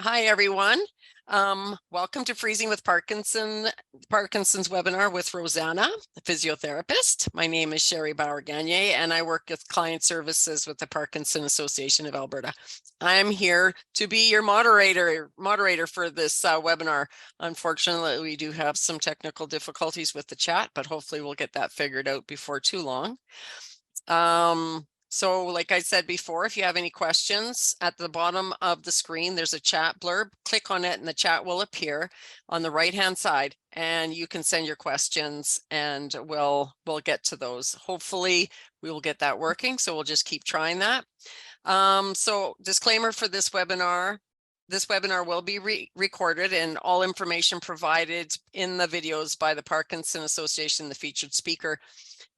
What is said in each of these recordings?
Hi, everyone. Welcome to Freezing with Parkinson's webinar with Rosanna, the physiotherapist. My name is Sherry Bauer-Gagne, and I work with client services with the Parkinsons Association of Alberta. I'm here to be your moderator for this webinar. Unfortunately, we do have some technical difficulties with the chat, but hopefully we'll get that figured out before too long. So like I said before, if you have any questions, at the bottom of the screen, there's a chat blurb. Click on it and the chat will appear on the right-hand side, and you can send your questions and we'll get to those. Hopefully we will get that working, so we'll just keep trying that. So disclaimer for this webinar. This webinar will be recorded, and all information provided in the videos by the Parkinsons Association, the featured speaker,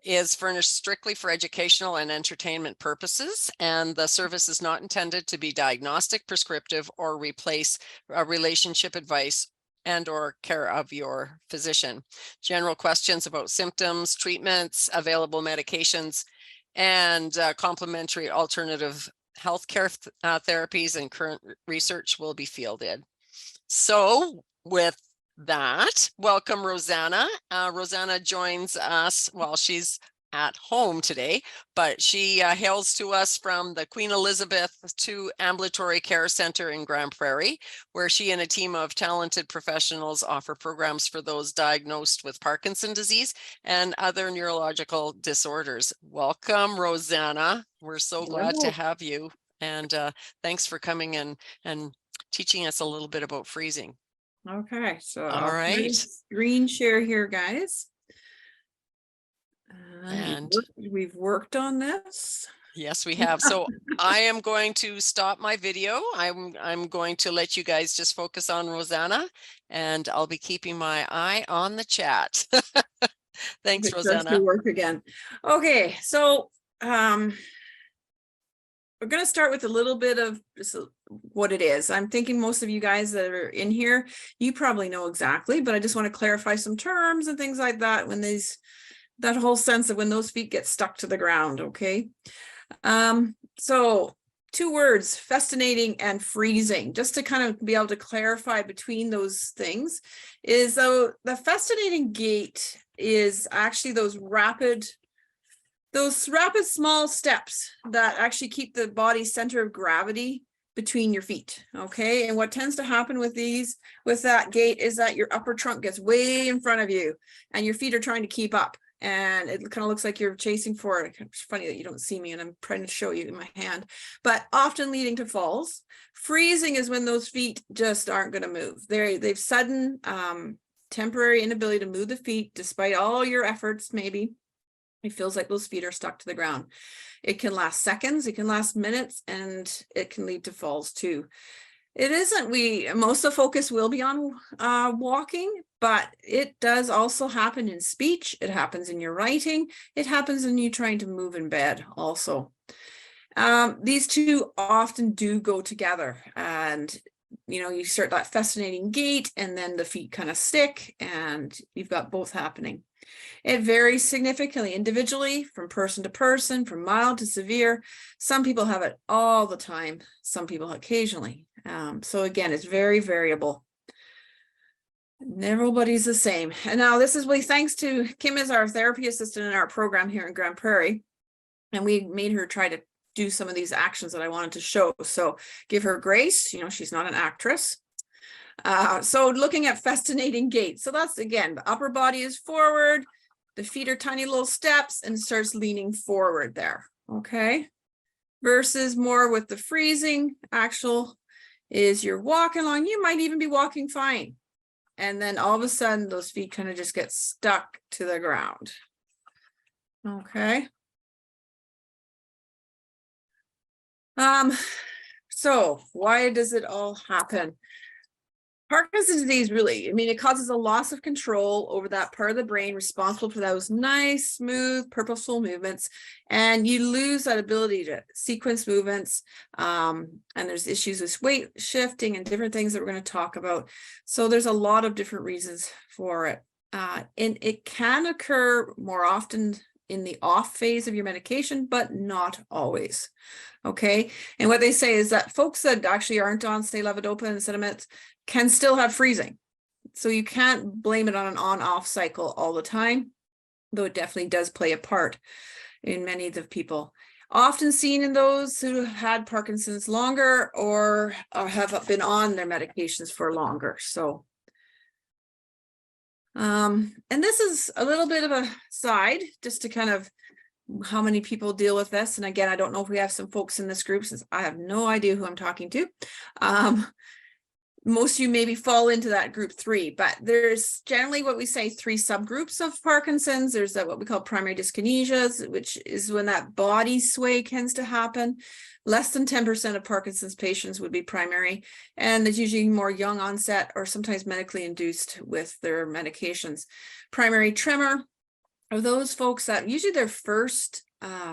is furnished strictly for educational and entertainment purposes, and the service is not intended to be diagnostic, prescriptive, or replace relationship advice and or care of your physician. General questions about symptoms, treatments, available medications, and complementary alternative healthcare therapies and current research will be fielded. So with that, welcome Rosanna. Rosanna joins us while she's at home today, but she hails to us from the Queen Elizabeth II Ambulatory Care Center in Grand Prairie, where she and a team of talented professionals offer programs for those diagnosed with Parkinson's disease and other neurological disorders. Welcome, Rosanna. We're so glad to have you, and thanks for coming in and teaching us a little bit about freezing. Okay, so all right, screen share here, guys. And we've worked on this. Yes, we have. So I am going to stop my video. I'm going to let you guys just focus on Rosanna, and I'll be keeping my eye on the chat. Thanks, Rosanna. To work again. Okay, so we're going to start with a little bit of just what it is. I'm thinking most of you guys that are in here, you probably know exactly, but I just want to clarify some terms and things like that when that whole sense of when those feet get stuck to the ground. Okay. So 2 words, festinating and freezing, just to kind of be able to clarify between those things, is though the festinating gait is actually those rapid small steps that actually keep the body's center of gravity between your feet. Okay. And what tends to happen with that gait is that your upper trunk gets way in front of you and your feet are trying to keep up. And it kind of looks like you're chasing for it. It's funny that you don't see me and I'm trying to show you in my hand, but often leading to falls. Freezing is when those feet just aren't going to move. They've sudden temporary inability to move the feet despite all your efforts. Maybe it feels like those feet are stuck to the ground. It can last seconds, it can last minutes, and it can lead to falls too. It isn't, most of the focus will be on walking, but it does also happen in speech. It happens in your writing. It happens in you trying to move in bed also. These two often do go together, and you start that festinating gait and then the feet kind of stick and you've got both happening. It varies significantly individually from person to person, from mild to severe. Some people have it all the time, some people occasionally. So again, it's very variable. Everybody's the same. And now this is thanks to Kim as our therapy assistant in our program here in Grand Prairie. And we made her try to do some of these actions that I wanted to show. So give her grace, she's not an actress. So looking at festinating gait. So that's, again, the upper body is forward, the feet are tiny little steps and starts leaning forward there. Okay. Versus more with the freezing actual is you're walking along. You might even be walking fine. And then all of a sudden those feet kind of just get stuck to the ground. Okay. So why does it all happen? Parkinson's disease really, it causes a loss of control over that part of the brain responsible for those nice, smooth, purposeful movements. And you lose that ability to sequence movements. And there's issues with weight shifting and different things that we're going to talk about. So there's a lot of different reasons for it. And it can occur more often in the off phase of your medication, but not always. Okay. And what they say is that folks that actually aren't on, say, levodopa and Sinemet can still have freezing. So you can't blame it on an on-off cycle all the time, though it definitely does play a part in many of the people. Often seen in those who have had Parkinson's longer or have been on their medications for longer. So, and this is a little bit of a side, just to kind of how many people deal with this. And again, I don't know if we have some folks in this group, since I have no idea who I'm talking to. Most of you maybe fall into that group 3, but there's generally what we say 3 subgroups of Parkinson's. There's what we call primary dyskinesias, which is when that body sway tends to happen. Less than 10% of Parkinson's patients would be primary, and it's usually more young onset or sometimes medically induced with their medications. Primary tremor are those folks that usually their first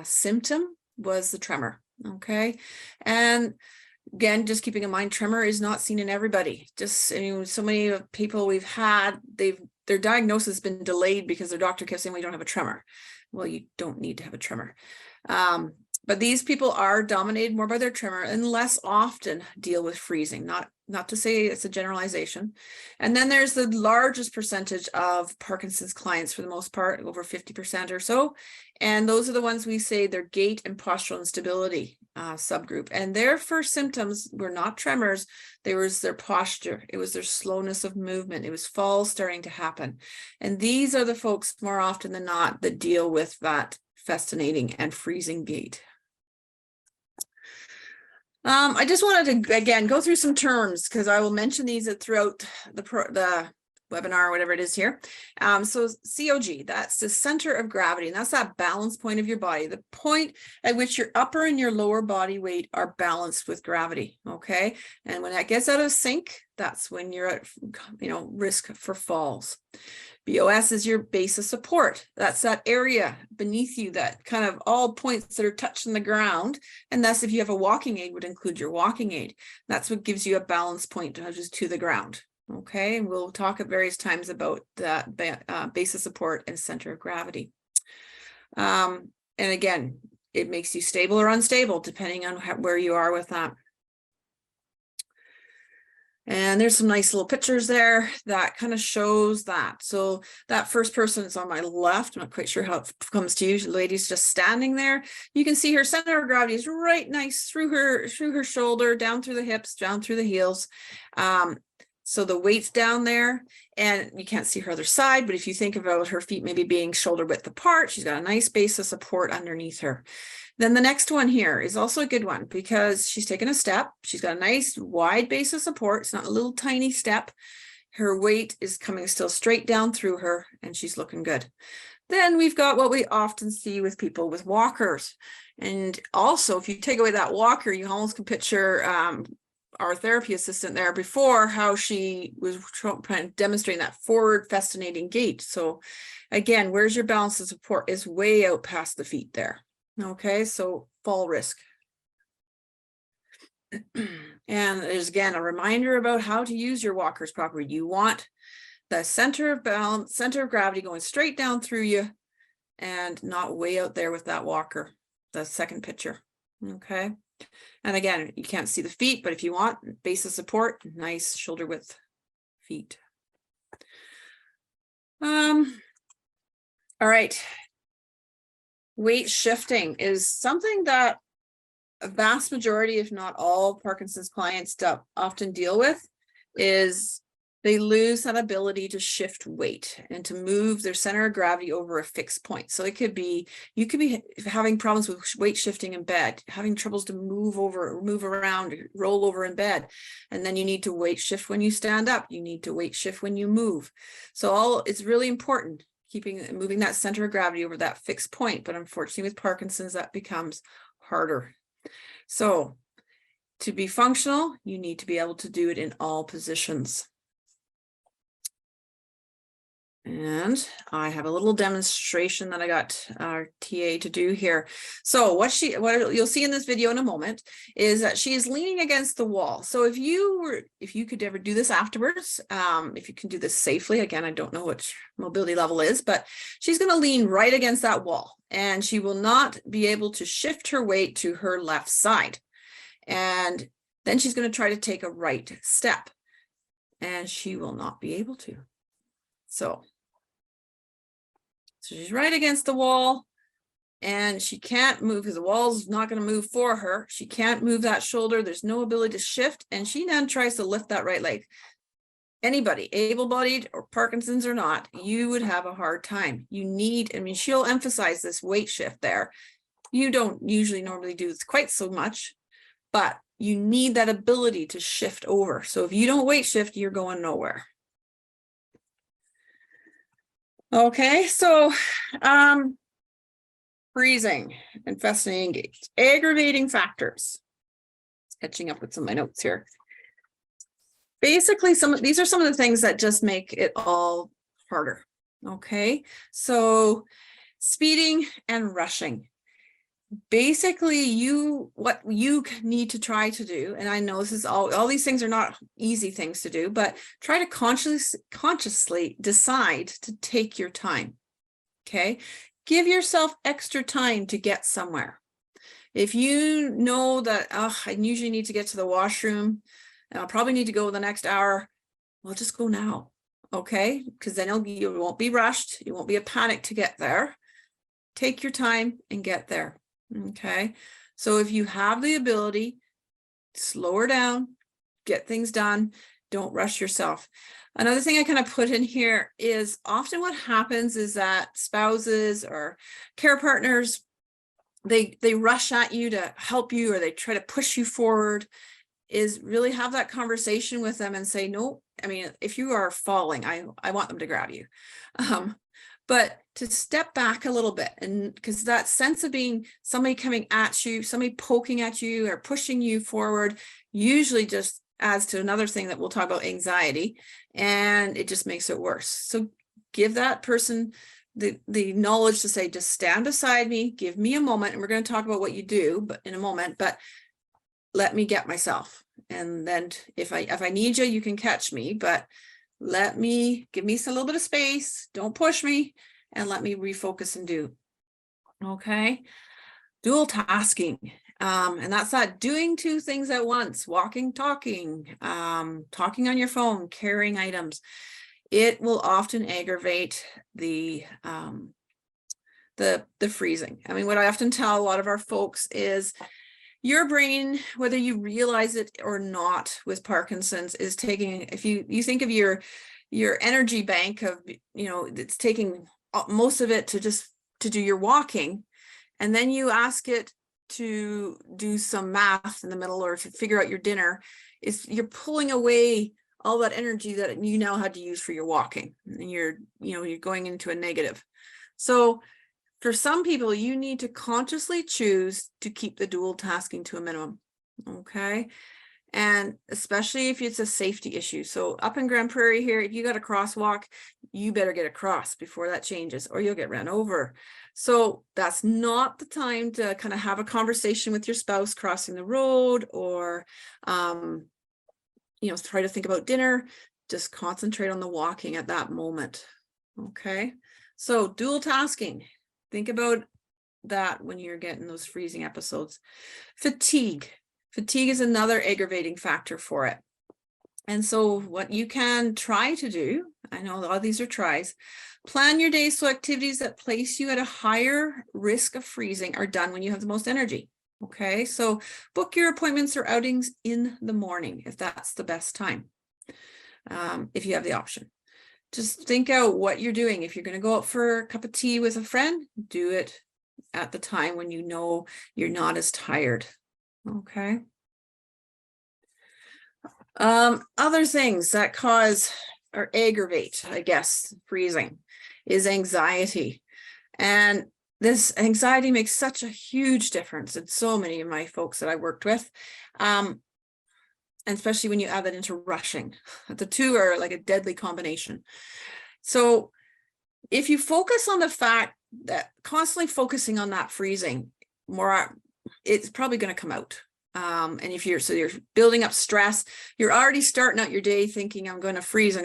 symptom was the tremor. Okay. And again, just keeping in mind, tremor is not seen in everybody. Just, I mean, so many people we've had, their diagnosis has been delayed because their doctor kept saying, well, you don't have a tremor. Well, you don't need to have a tremor. But these people are dominated more by their tremor and less often deal with freezing, not to say it's a generalization. And then there's the largest percentage of Parkinson's clients, for the most part, over 50% or so. And those are the ones we say their gait and postural instability subgroup. And their first symptoms were not tremors. They was their posture. It was their slowness of movement. It was falls starting to happen. And these are the folks more often than not that deal with that festinating and freezing gait. I just wanted to, again, go through some terms because I will mention these throughout the webinar or whatever it is here. So COG, that's the center of gravity, and that's that balance point of your body, the point at which your upper and your lower body weight are balanced with gravity. Okay. And when that gets out of sync, that's when you're at, risk for falls. BOS is your base of support. That's that area beneath you, that kind of all points that are touching the ground. And thus, if you have a walking aid, would include your walking aid. That's what gives you a balance point just to the ground. Okay, and we'll talk at various times about that base of support and center of gravity. And again, it makes you stable or unstable depending on where you are with that. And there's some nice little pictures there that kind of shows that. So that first person is on my left. I'm not quite sure how it comes to you. The lady's just standing there. You can see her center of gravity is right nice through her shoulder, down through the hips, down through the heels. So the weight's down there, and you can't see her other side, but if you think about her feet maybe being shoulder width apart, she's got a nice base of support underneath her. Then the next one here is also a good one because she's taken a step. She's got a nice wide base of support. It's not a little tiny step. Her weight is coming still straight down through her, and she's looking good. Then we've got what we often see with people with walkers. And also, if you take away that walker, you almost can picture our therapy assistant there before, how she was demonstrating that forward festinating gait. So again, where's your balance of support is way out past the feet there. Okay, so fall risk. And there's again a reminder about how to use your walkers properly. You want the center of balance, center of gravity going straight down through you and not way out there with that walker, the second picture. Okay. And again, you can't see the feet, but if you want base of support, nice shoulder width feet. All right. Weight shifting is something that a vast majority, if not all, Parkinson's clients often deal with. Is they lose that ability to shift weight and to move their center of gravity over a fixed point. So it could be, you could be having problems with weight shifting in bed, having troubles to move over, move around, roll over in bed. And then you need to weight shift when you stand up. You need to weight shift when you move. So it's really important moving that center of gravity over that fixed point. But unfortunately with Parkinson's, that becomes harder. So to be functional, you need to be able to do it in all positions. And I have a little demonstration that I got our TA to do here. So what you'll see in this video in a moment is that she is leaning against the wall. So if you could ever do this afterwards, if you can do this safely, again, I don't know what mobility level is, but she's going to lean right against that wall and she will not be able to shift her weight to her left side. And then she's going to try to take a right step and she will not be able to. So she's right against the wall and she can't move because the wall's not going to move for her. She can't move that shoulder. There's no ability to shift. And she then tries to lift that right leg. Anybody, able-bodied or Parkinson's or not, you would have a hard time. She'll emphasize this weight shift there. You don't usually normally do this quite so much, but you need that ability to shift over. So if you don't weight shift, you're going nowhere. Okay, so freezing and fascinating gait, aggravating factors. Catching up with some of my notes here. Basically, these are some of the things that just make it all harder. Okay, so speeding and rushing. Basically, what you need to try to do, and I know this is all these things are not easy things to do, but try to consciously decide to take your time. Okay, give yourself extra time to get somewhere. If you know that I usually need to get to the washroom and I'll probably need to go the next hour, well, just go now. Okay, because then you won't be rushed. You won't be a panic to get there. Take your time and get there. Okay, so if you have the ability, slow her down, get things done, don't rush yourself. Another thing I kind of put in here is often what happens is that spouses or care partners, they rush at you to help you or they try to push you forward, is really have that conversation with them and say, no, I mean, if you are falling, I want them to grab you. But to step back a little bit, and because that sense of being somebody coming at you, somebody poking at you or pushing you forward, usually just adds to another thing that we'll talk about, anxiety, and it just makes it worse. So give that person the knowledge to say, just stand beside me, give me a moment, and we're going to talk about what you do, but in a moment, but let me get myself. And then if I need you, you can catch me, but give me a little bit of space. Don't push me and let me refocus and do. Okay. Dual tasking. And that's that doing two things at once, walking, talking on your phone, carrying items. It will often aggravate the freezing. I mean, what I often tell a lot of our folks is your brain, whether you realize it or not with Parkinson's, is taking, if you think of your energy bank of, it's taking most of it to do your walking. And then you ask it to do some math in the middle or to figure out your dinner, you're pulling away all that energy that you now had to use for your walking. And you're going into a negative. So for some people, you need to consciously choose to keep the dual tasking to a minimum. Okay. And especially if it's a safety issue. So up in Grand Prairie here, if you got a crosswalk, you better get across before that changes or you'll get run over. So that's not the time to kind of have a conversation with your spouse crossing the road or, try to think about dinner. Just concentrate on the walking at that moment. Okay. So dual tasking. Think about that when you're getting those freezing episodes. Fatigue. Fatigue is another aggravating factor for it. And so what you can try to do, I know a lot of these are tries, plan your day so activities that place you at a higher risk of freezing are done when you have the most energy. Okay, so book your appointments or outings in the morning if that's the best time, if you have the option. Just think out what you're doing. If you're going to go out for a cup of tea with a friend, do it at the time when you know you're not as tired. Okay. Other things that cause or aggravate, I guess, freezing is anxiety. And this anxiety makes such a huge difference in so many of my folks that I worked with. And especially when you add that into rushing. The two are like a deadly combination. So if you focus on the fact that constantly focusing on that freezing more, it's probably going to come out. And if you're building up stress, you're already starting out your day thinking, I'm going to freeze. I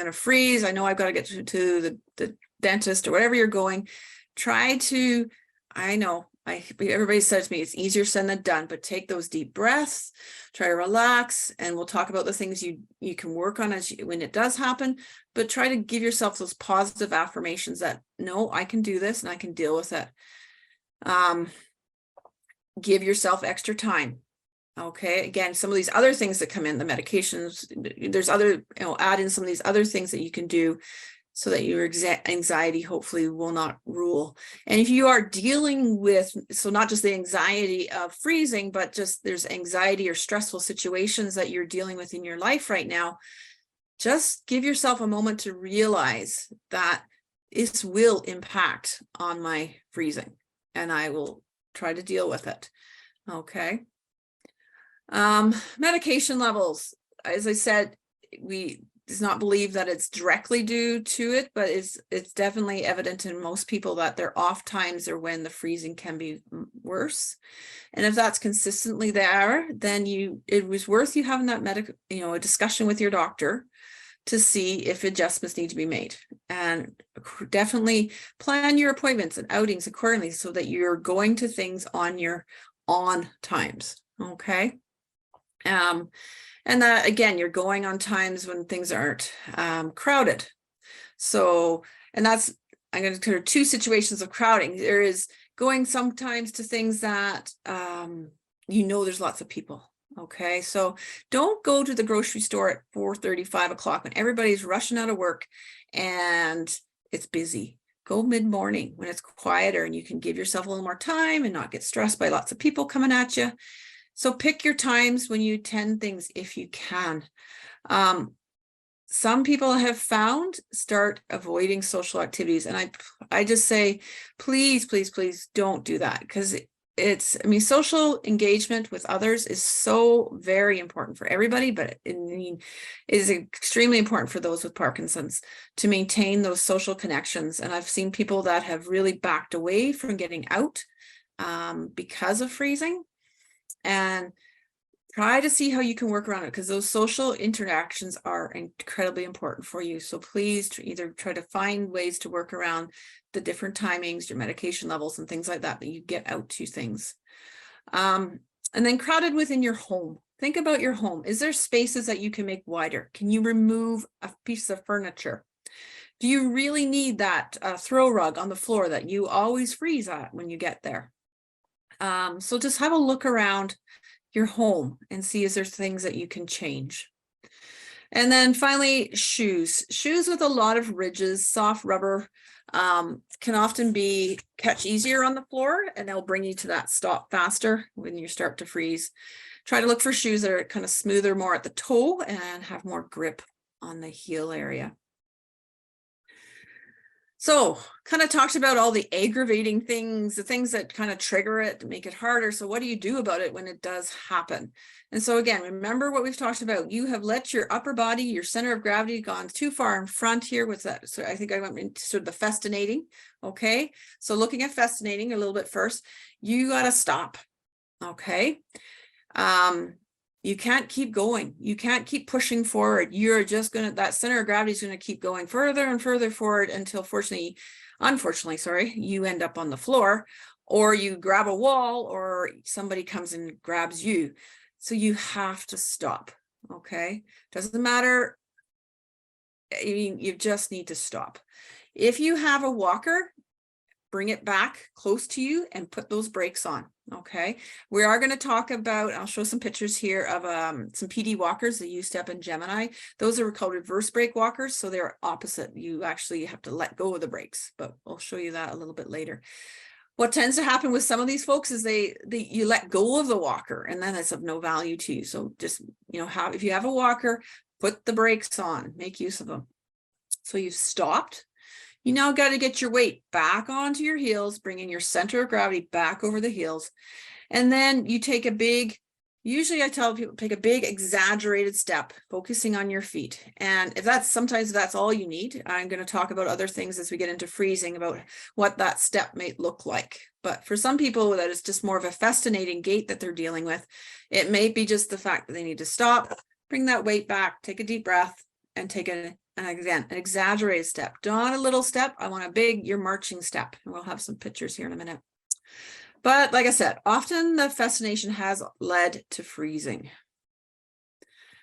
know I've got to get to the dentist or whatever you're going. Everybody says to me, it's easier said than done, but take those deep breaths, try to relax, and we'll talk about the things you can work on when it does happen, but try to give yourself those positive affirmations that, no, I can do this and I can deal with it. Give yourself extra time. Okay. Again, some of these other things that come in, the medications, there's other, add in some of these other things that you can do so that your anxiety hopefully will not rule. And if you are dealing with, so not just the anxiety of freezing, but just there's anxiety or stressful situations that you're dealing with in your life right now, just give yourself a moment to realize that this will impact on my freezing and I will try to deal with it. Okay. Medication levels, as I said, does not believe that it's directly due to it, but it's definitely evident in most people that their off times are when the freezing can be worse. And if that's consistently there, then it was worth you having that a discussion with your doctor to see if adjustments need to be made. And definitely plan your appointments and outings accordingly so that you're going to things on your on times. Okay. And that, again, you're going on times when things aren't crowded. So, and I'm going to consider two situations of crowding. There is going sometimes to things that, there's lots of people. Okay. So don't go to the grocery store at 4:30, 5 o'clock when everybody's rushing out of work and it's busy. Go mid-morning when it's quieter and you can give yourself a little more time and not get stressed by lots of people coming at you. So pick your times when you attend things if you can. Some people have found start avoiding social activities. And I just say, please, please, please don't do that, because social engagement with others is so very important for everybody, but it is extremely important for those with Parkinson's to maintain those social connections. And I've seen people that have really backed away from getting out because of freezing. And try to see how you can work around it, because those social interactions are incredibly important for you. So please either try to find ways to work around the different timings, your medication levels and things like that you get out to things. And then crowded within your home. Think about your home. Is there spaces that you can make wider? Can you remove a piece of furniture? Do you really need that throw rug on the floor that you always freeze at when you get there? So just have a look around your home and see, is there things that you can change? And then finally, shoes with a lot of ridges, soft rubber, can often catch easier on the floor, and they'll bring you to that stop faster when you start to freeze. Try to look for shoes that are kind of smoother, more at the toe, and have more grip on the heel area. So kind of talked about all the aggravating things, the things that kind of trigger it to make it harder. So what do you do about it when it does happen? And so again, remember what we've talked about. You have let your upper body, your center of gravity, gone too far in front here with that. So I think I went into sort of the festinating. Okay. So looking at festinating a little bit first, you got to stop. Okay. You can't keep going. You can't keep pushing forward. You're just that center of gravity is going to keep going further and further forward until unfortunately, you end up on the floor, or you grab a wall, or somebody comes and grabs you. So you have to stop. Okay. Doesn't matter. You just need to stop. If you have a walker, bring it back close to you and put those brakes on. Okay. We are going to talk about, I'll show some pictures here of some PD walkers that used to up in Gemini. Those are called reverse brake walkers. So they're opposite. You actually have to let go of the brakes, but I'll show you that a little bit later. What tends to happen with some of these folks is you let go of the walker, and then it's of no value to you. So just, if you have a walker, put the brakes on, make use of them. So you've stopped. You now got to get your weight back onto your heels, bringing your center of gravity back over the heels. And then you take a big, Usually I tell people take a big exaggerated step, focusing on your feet. And if that's sometimes that's all you need, I'm going to talk about other things as we get into freezing about what that step may look like. But for some people that is just more of a festinating gait that they're dealing with, it may be just the fact that they need to stop, bring that weight back, take a deep breath, and take an exaggerated step. Not a little step. I want a big, your marching step. And we'll have some pictures here in a minute. But like I said, often the fascination has led to freezing.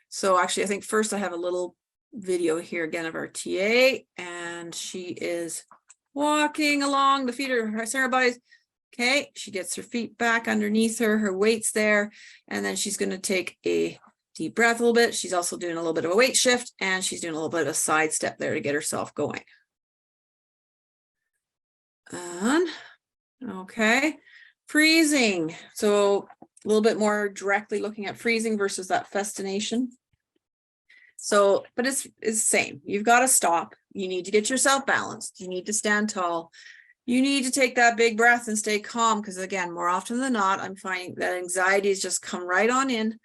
So actually, I think first I have a little video here again of our TA, and she is walking along. The feet are her bodies. Okay, she gets her feet back underneath her, her weight's there, and then she's going to take a deep breath a little bit. She's also doing a little bit of a weight shift, and she's doing a little bit of a side step there to get herself going. And okay. Freezing. So a little bit more directly looking at freezing versus that festination. So, but it's the same. You've got to stop. You need to get yourself balanced. You need to stand tall. You need to take that big breath and stay calm, because again, more often than not, I'm finding that anxiety has just come right on in.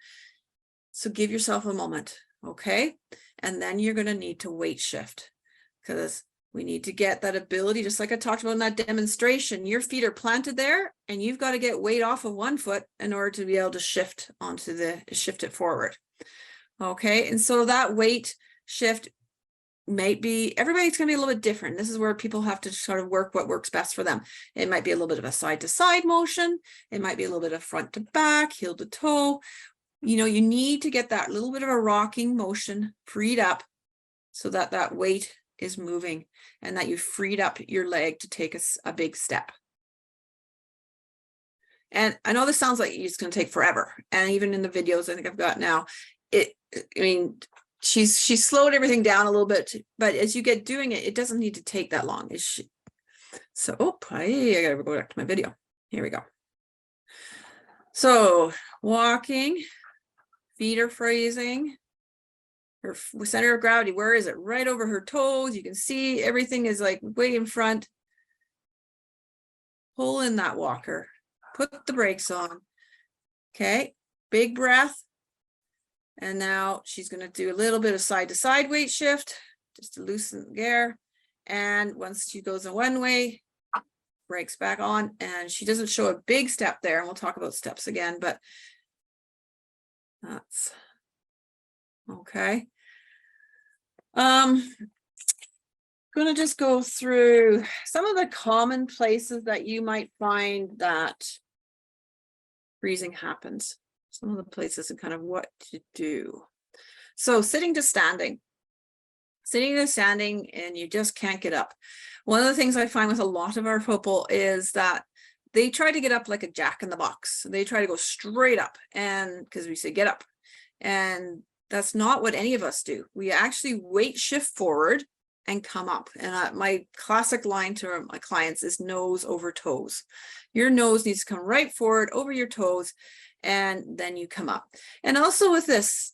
So give yourself a moment, okay? And then you're going to need to weight shift, because we need to get that ability, just like I talked about in that demonstration. Your feet are planted there, and you've got to get weight off of one foot in order to be able to shift it forward. Okay, and so that weight shift might be, everybody's going to be a little bit different. This is where people have to sort of work what works best for them. It might be a little bit of a side to side motion. It might be a little bit of front to back, heel to toe. You know, you need to get that little bit of a rocking motion freed up so that that weight is moving and that you freed up your leg to take a big step. And I know this sounds like it's going to take forever. And even in the videos I think I've got now, she's slowed everything down a little bit, but as you get doing it, it doesn't need to take that long. So, I gotta go back to my video. Here we go. So walking, feet are freezing. Her center of gravity, where is it? Right over her toes. You can see everything is like way in front. Pull in that walker. Put the brakes on. Okay, big breath. And now she's going to do a little bit of side to side weight shift just to loosen the gear. And once she goes in one way, brakes back on, and she doesn't show a big step there. And we'll talk about steps again, but that's okay. Going to just go through some of the common places that you might find that freezing happens. Some of the places and kind of what to do. So sitting to standing. Sitting to standing and you just can't get up. One of the things I find with a lot of our people is that they try to get up like a jack in the box. They try to go straight up, and because we say get up, and that's not what any of us do. We actually weight shift forward and come up. And my classic line to my clients is nose over toes. Your nose needs to come right forward over your toes, and then you come up. And also with this,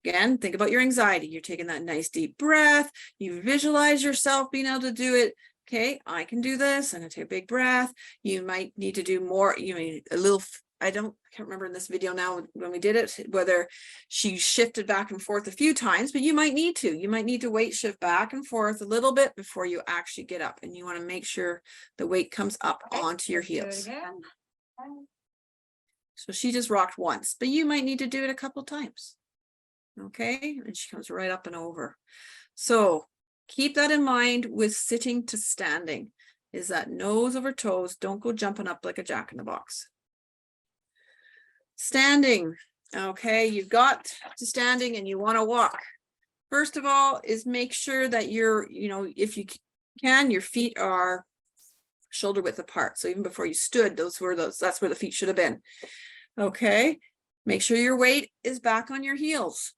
again, think about your anxiety. You're taking that nice deep breath. You visualize yourself being able to do it. Okay, I can do this. I'm going to take a big breath. You might need to do more. You mean a little, I can't remember in this video now when we did it, whether she shifted back and forth a few times, but you might need to. You might need to weight shift back and forth a little bit before you actually get up. And you want to make sure the weight comes up onto your heels. So she just rocked once, but you might need to do it a couple times. Okay, and she comes right up and over. So keep that in mind with sitting to standing, is that nose over toes. Don't go jumping up like a jack in the box. Standing. Okay, you've got to standing and you want to walk. First of all is make sure that you're, if you can, your feet are shoulder width apart. So even before you stood, that's where the feet should have been. Okay, make sure your weight is back on your heels,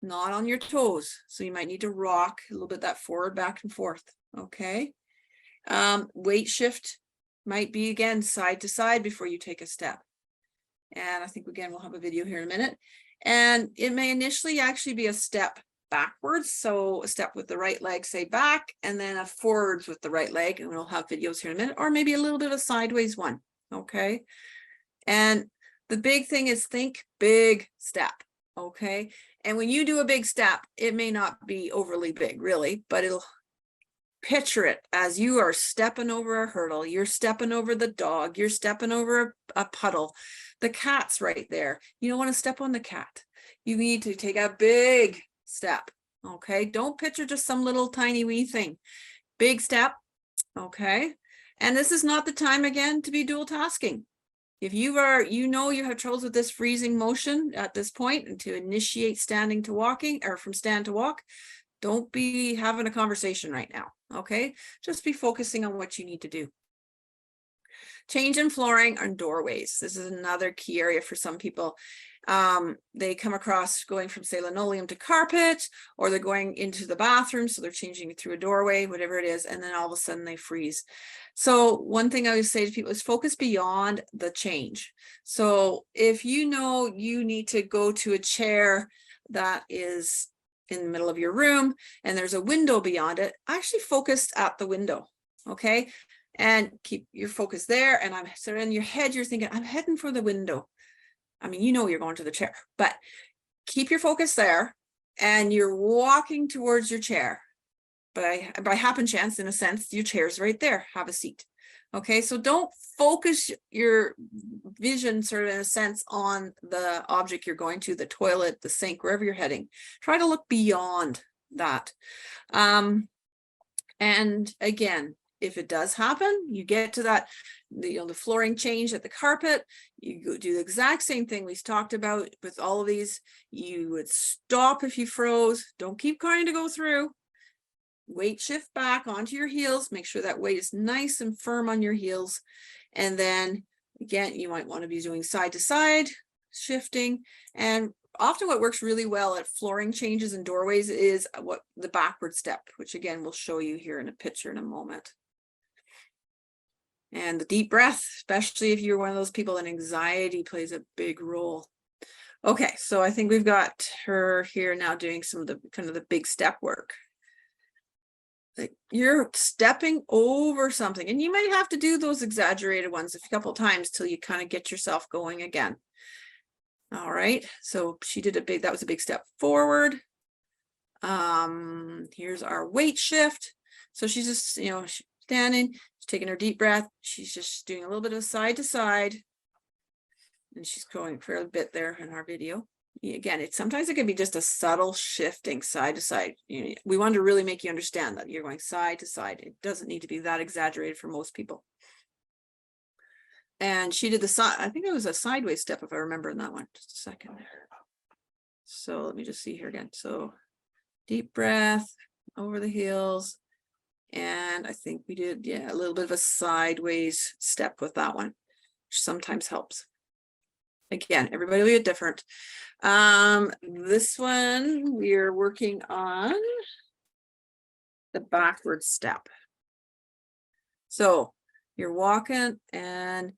not on your toes. So you might need to rock a little bit that forward, back and forth. Okay. Weight shift might be again side to side before you take a step. And I think again, we'll have a video here in a minute. And it may initially actually be a step backwards. So a step with the right leg, say back, and then a forwards with the right leg. And we'll have videos here in a minute, or maybe a little bit of a sideways one. Okay. And The big thing is think big step, okay? And when you do a big step, it may not be overly big, really, but it'll picture it as you are stepping over a hurdle, you're stepping over the dog, you're stepping over a puddle. The cat's right there. You don't want to step on the cat. You need to take a big step, okay? Don't picture just some little tiny wee thing. Big step, okay? And this is not the time, again, to be dual tasking. If you have troubles with this freezing motion at this point, and to initiate standing to walking, or from stand to walk, don't be having a conversation right now, okay? Just be focusing on what you need to do. Change in flooring and doorways. This is another key area for some people. They come across going from, say, linoleum to carpet, or they're going into the bathroom, so they're changing through a doorway, whatever it is, and then all of a sudden they freeze. So one thing I would say to people is focus beyond the change. So if you know you need to go to a chair that is in the middle of your room and there's a window beyond it, actually focus at the window, okay? And keep your focus there. And so in your head, you're thinking, I'm heading for the window. I mean, you know you're going to the chair, but keep your focus there, and you're walking towards your chair. By happen chance, in a sense, your chair's right there. Have a seat. Okay, so don't focus your vision, sort of in a sense, on the object you're going to, the toilet, the sink, wherever you're heading. Try to look beyond that. And again, if it does happen, you get to that, the flooring change at the carpet, you go do the exact same thing we talked about with all of these. You would stop if you froze. Don't keep trying to go through. Weight shift back onto your heels. Make sure that weight is nice and firm on your heels. And then again, you might want to be doing side to side shifting. And often what works really well at flooring changes and doorways is what the backward step, which again, we'll show you here in a picture in a moment. And the deep breath, especially if you're one of those people that anxiety plays a big role. Okay, so I think we've got her here now doing some of the kind of the big step work. Like you're stepping over something, and you might have to do those exaggerated ones a couple times till you kind of get yourself going again. All right, so she did that was a big step forward. Here's our weight shift. So she's just, standing, she's taking her deep breath. She's just doing a little bit of side to side, and she's going for a bit there in our video. Again, sometimes it can be just a subtle shifting side to side. We want to really make you understand that you're going side to side. It doesn't need to be that exaggerated for most people. And she did the side, I think it was a sideways step, if I remember in that one. Just a second there. So let me just see here again. So deep breath over the heels. And I think we did, a little bit of a sideways step with that one, which sometimes helps. Again, everybody will be different. This one, we're working on the backward step. So you're walking and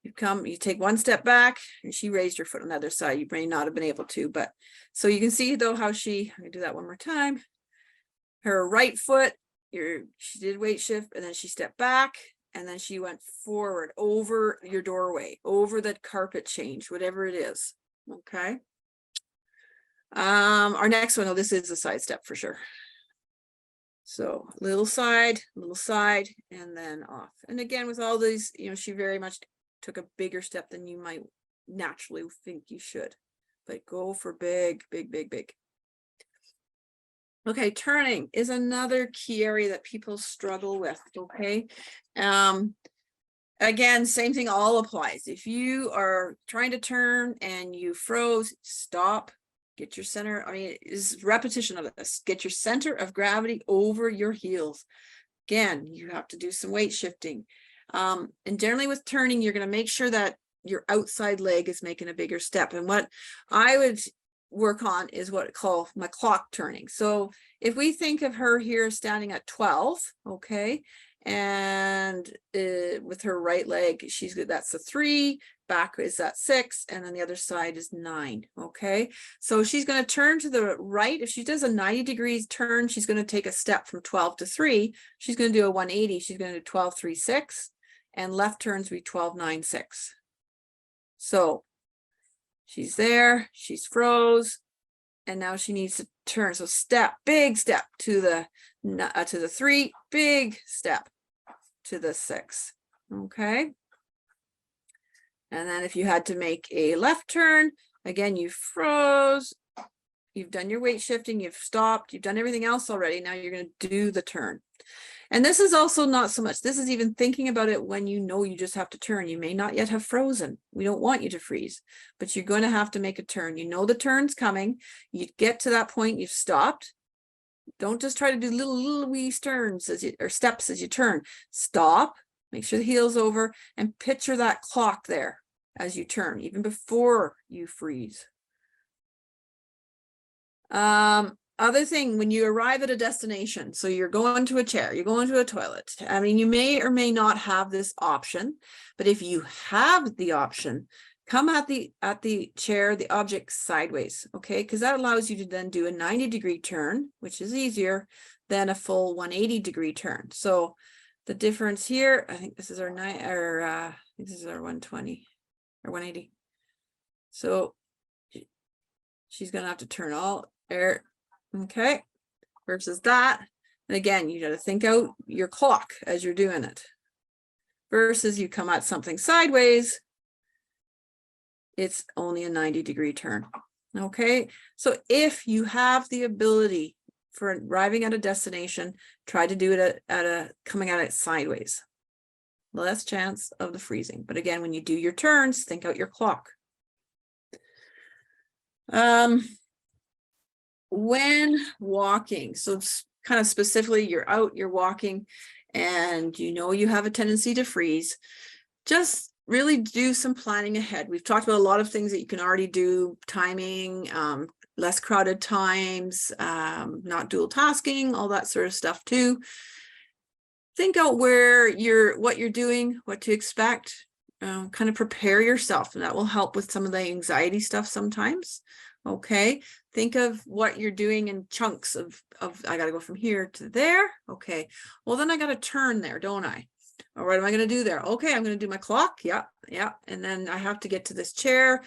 you take one step back, and she raised her foot on the other side. You may not have been able to, but so you can see though how let me do that one more time. Her right foot, she did weight shift, and then she stepped back, and then she went forward over your doorway, over that carpet change, whatever it is. Okay. Our next one, this is a side step for sure. So little side, and then off. And again, with all these, she very much took a bigger step than you might naturally think you should, but go for big, big, big, big. Okay, turning is another key area that people struggle with, okay? Again, same thing all applies. If you are trying to turn and you froze, stop, get your center, is repetition of this. Get your center of gravity over your heels. Again, you have to do some weight shifting. And generally with turning, you're going to make sure that your outside leg is making a bigger step. And what I would work on is what I call my clock turning. So if we think of her here standing at 12, okay, and with her right leg, that's a 3, back is at 6, and then the other side is 9, okay? So she's going to turn to the right. If she does a 90 degrees turn, she's going to take a step from 12 to 3. She's going to do a 180. She's going to do 12, 3, 6, and left turns be 12, 9, 6. So She's there, she's froze, and now she needs to turn. So step, big step to the 3, big step to the 6. Okay. And then if you had to make a left turn, again, you froze, you've done your weight shifting, you've stopped, you've done everything else already. Now you're going to do the turn. And this is also not so much, this is even thinking about it when you know you just have to turn. You may not yet have frozen. We don't want you to freeze, but you're going to have to make a turn. You know the turn's coming. You get to that point, you've stopped. Don't just try to do little wee turns or steps as you turn. Stop, make sure the heel's over, and picture that clock there as you turn, even before you freeze. Other thing, when you arrive at a destination, so you're going to a chair, you're going to a toilet. I mean, you may or may not have this option, but if you have the option, come at the chair, the object sideways, okay? Because that allows you to then do a 90-degree turn, which is easier than a full 180-degree turn. So the difference here, I think this is our this is our 120 or 180. So she's gonna have to turn all air, okay, versus that. And again, you got to think out your clock as you're doing it. Versus you come at something sideways, it's only a 90-degree turn. Okay, so if you have the ability for arriving at a destination, try to do it coming at it sideways. Less chance of the freezing. But again, when you do your turns, think out your clock. When walking, so it's kind of specifically, you're out, you're walking, and you know you have a tendency to freeze, just really do some planning ahead. We've talked about a lot of things that you can already do, timing, less crowded times, not dual tasking, all that sort of stuff too. Think out what you're doing, what to expect, kind of prepare yourself, and that will help with some of the anxiety stuff sometimes. Okay, think of what you're doing in chunks of I got to go from here to there. Okay, well then I got to turn there, don't I? Or what am I going to do there? Okay, I'm going to do my clock. Yeah. And then I have to get to this chair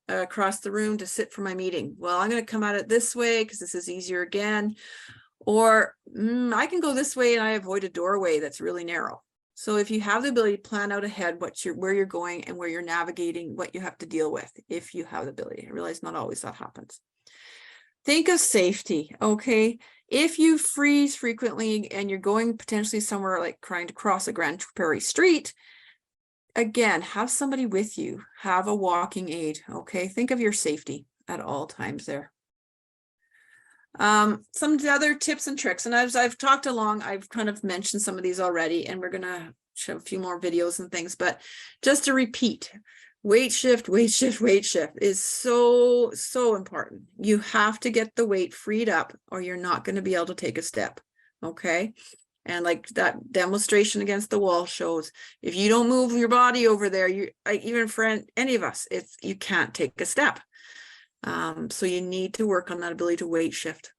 across the room to sit for my meeting. Well, I'm going to come at it this way because this is easier again. Or I can go this way and I avoid a doorway that's really narrow. So if you have the ability to plan out ahead where you're going and where you're navigating, what you have to deal with, if you have the ability. I realize not always that happens. Think of safety, okay? If you freeze frequently and you're going potentially somewhere like trying to cross a Grand Prairie street, again, have somebody with you, have a walking aid, okay? Think of your safety at all times there. Some other tips and tricks, and as I've talked along, I've kind of mentioned some of these already, and we're going to show a few more videos and things, but just to repeat, weight shift is so important. You have to get the weight freed up or you're not going to be able to take a step. Okay. And like that demonstration against the wall shows, if you don't move your body over there, even for any of us, you can't take a step. So you need to work on that ability to weight shift.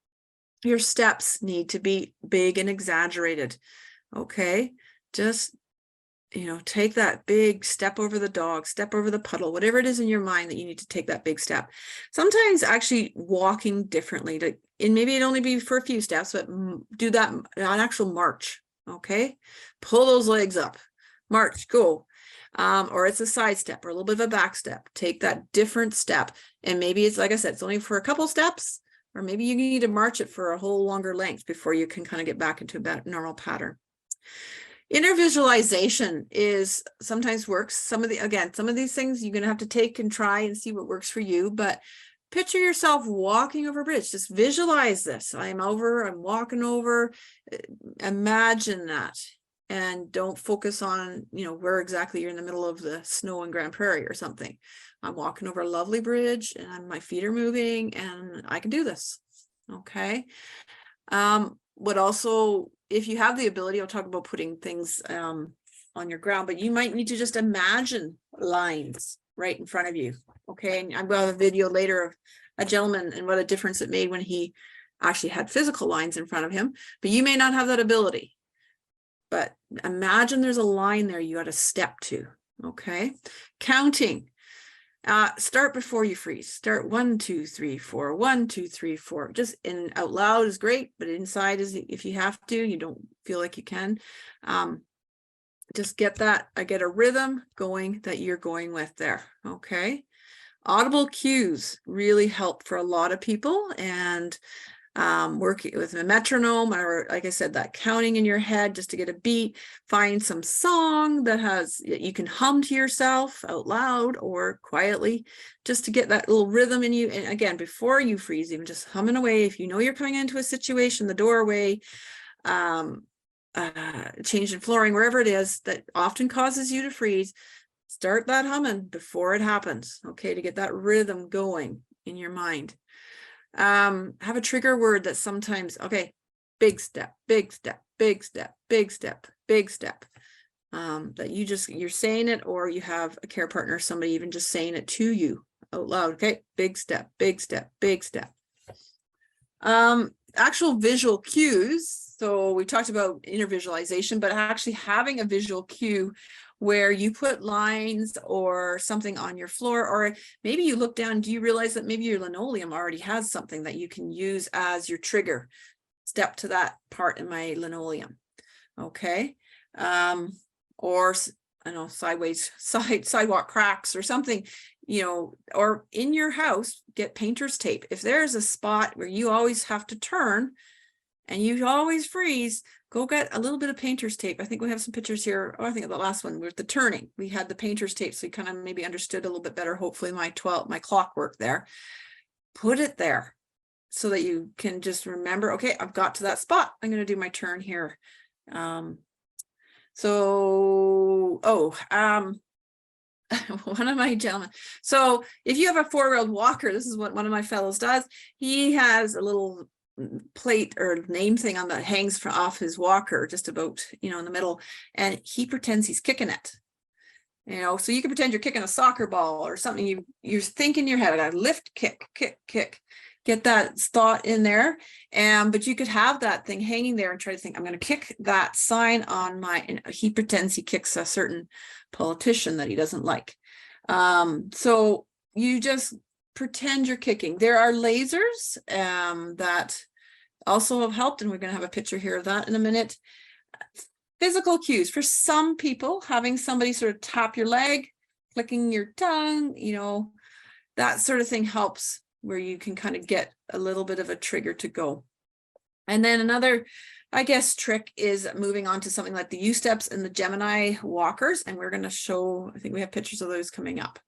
Your steps need to be big and exaggerated. Okay. Just, take that big step over the dog, step over the puddle, whatever it is in your mind that you need to take that big step. Sometimes actually walking differently, and maybe it'd only be for a few steps, but do that an actual march. Okay. Pull those legs up, march, go. Or it's a side step or a little bit of a back step. Take that different step. And maybe it's, like I said, it's only for a couple steps, or maybe you need to march it for a whole longer length before you can kind of get back into a normal pattern. Inner visualization is sometimes works. Some of these things you're going to have to take and try and see what works for you, but picture yourself walking over a bridge. Just visualize this. I'm walking over. Imagine that. And don't focus on, where exactly you're in the middle of the snow in Grand Prairie or something. I'm walking over a lovely bridge and my feet are moving and I can do this. Okay. What also, if you have the ability, I'll talk about putting things on your ground, but you might need to just imagine lines right in front of you. Okay. And I've got a video later of a gentleman and what a difference it made when he actually had physical lines in front of him, but you may not have that ability. But imagine there's a line there you got to step to, okay? Counting. Start before you freeze. Start 1, 2, 3, 4, 1, 2, 3, 4. Just in out loud is great, but inside is if you have to, you don't feel like you can. Just get a rhythm going that you're going with there. Okay. Audible cues really help for a lot of people, and working with a metronome, or like I said, that counting in your head just to get a beat. Find some song that you can hum to yourself out loud or quietly, just to get that little rhythm in you. And again, before you freeze, even just humming away. If you know you're coming into a situation, the doorway, change in flooring, wherever it is that often causes you to freeze, start that humming before it happens. Okay, to get that rhythm going in your mind. Have a trigger word that sometimes, okay, big step, big step, big step, big step, big step. That you're saying it, or you have a care partner, somebody even just saying it to you out loud. Okay, big step, big step, big step. Actual visual cues. So we talked about inner visualization, but actually having a visual cue where you put lines or something on your floor, or maybe you look down, do you realize that maybe your linoleum already has something that you can use as your trigger? Step to that part in my linoleum. Okay. Or I don't know, sidewalk cracks or something, or in your house, get painter's tape. If there's a spot where you always have to turn and you always freeze, go get a little bit of painter's tape. I think we have some pictures here. Oh, I think the last one with the turning, we had the painter's tape. So you kind of maybe understood a little bit better, hopefully my clockwork there. Put it there so that you can just remember, okay, I've got to that spot. I'm going to do my turn here. One of my gentlemen. So if you have a 4-wheeled walker, this is what one of my fellows does. He has a little plate or name thing on that hangs off his walker, just about, in the middle, and he pretends he's kicking it. So you can pretend you're kicking a soccer ball or something. You think in your head, I lift, kick, kick, kick. Get that thought in there. But you could have that thing hanging there and try to think, I'm going to kick that sign on and he pretends he kicks a certain politician that he doesn't like. So you just pretend you're kicking. There are lasers that also have helped, and we're going to have a picture here of that in a minute. Physical cues. For some people, having somebody sort of tap your leg, clicking your tongue, that sort of thing helps, where you can kind of get a little bit of a trigger to go. And then another, I guess, trick is moving on to something like the U-steps and the Gemini walkers. And we're going to show, I think we have pictures of those coming up.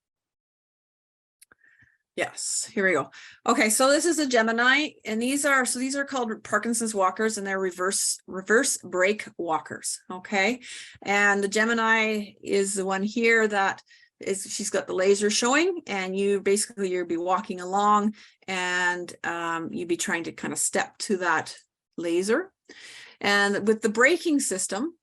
Yes, here we go. Okay, so this is a Gemini, and these are called Parkinsons walkers, and they're reverse brake walkers. Okay, and the Gemini is the one here that she's got the laser showing, and you'll be walking along, and you'd be trying to kind of step to that laser. And with the braking system,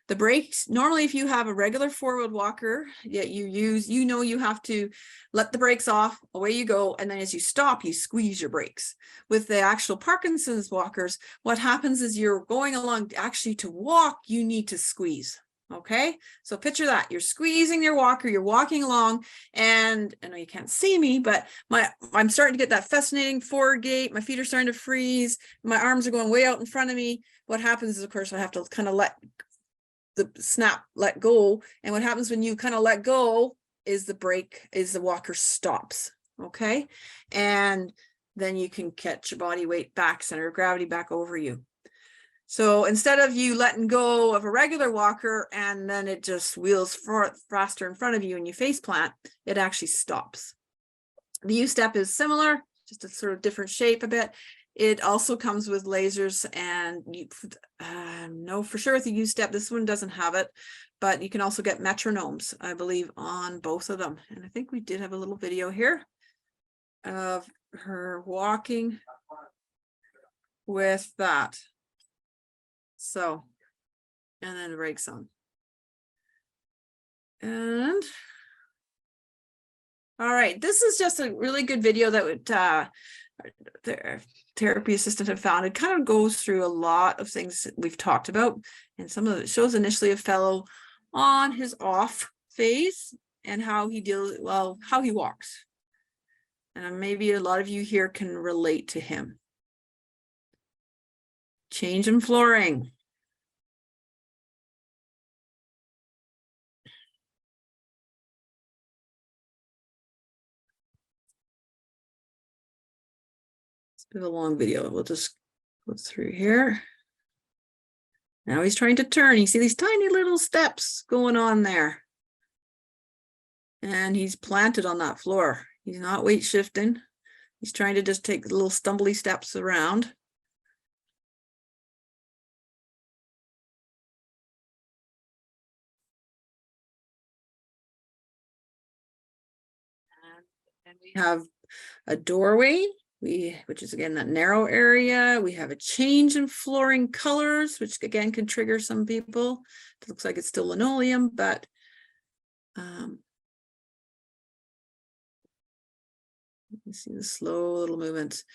the brakes, normally if you have a regular 4-wheeled walker that you use, you have to let the brakes off, away you go, and then as you stop, you squeeze your brakes. With the actual Parkinson's walkers, what happens is you're going along, actually to walk, you need to squeeze. Okay, so picture that you're squeezing your walker, you're walking along, and I know you can't see me, but I'm starting to get that fascinating forward gait. My feet are starting to freeze. My arms are going way out in front of me. What happens is, of course, I have to kind of let go. And what happens when you kind of let go is the walker stops. Okay, and then you can catch your body weight back, center of gravity back over you. So instead of you letting go of a regular walker and then it just wheels faster in front of you and you face plant, it actually stops. The U-step is similar, just a sort of different shape a bit. It also comes with lasers, and you know for sure with the U-step, this one doesn't have it, but you can also get metronomes, I believe, on both of them. And I think we did have a little video here of her walking with that. So, and then the brakes on. And all right, this is just a really good video that would the therapy assistant have found. It kind of goes through a lot of things that we've talked about, and some of it shows initially a fellow on his off phase, and how he deals, well, how he walks. And maybe a lot of you here can relate to him. Change in flooring. It's a bit of a long video. We'll just go through here. Now he's trying to turn. You see these tiny little steps going on there. And he's planted on that floor. He's not weight shifting. He's trying to just take little stumbly steps around. And we have a doorway, which is again that narrow area. We have a change in flooring colors, which again can trigger some people. It looks like it's still linoleum, but you see the slow little movements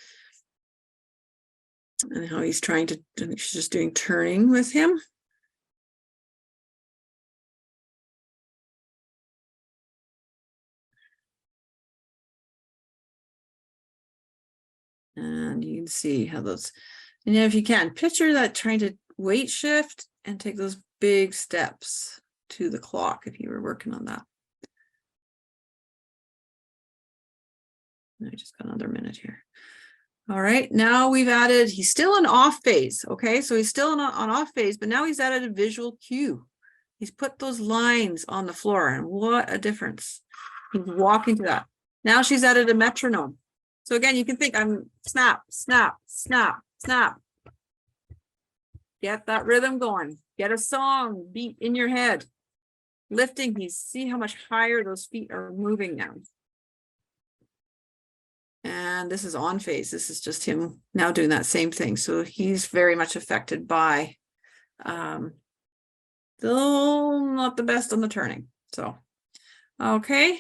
and how he's trying to, I think she's just doing turning with him. And you can see how those, and if you can, picture that trying to weight shift and take those big steps to the clock if you were working on that. I just got another minute here. All right, now we've added, he's still in off phase. Okay, so he's still on off phase, but now he's added a visual cue. He's put those lines on the floor, and what a difference. He's walking to that. Now she's added a metronome. So again, you can think I'm snap, snap, snap, snap. Get that rhythm going. Get a song beat in your head. Lifting, you see how much higher those feet are moving now. And this is on phase. This is just him now doing that same thing. So he's very much affected by, still not the best on the turning. So, okay.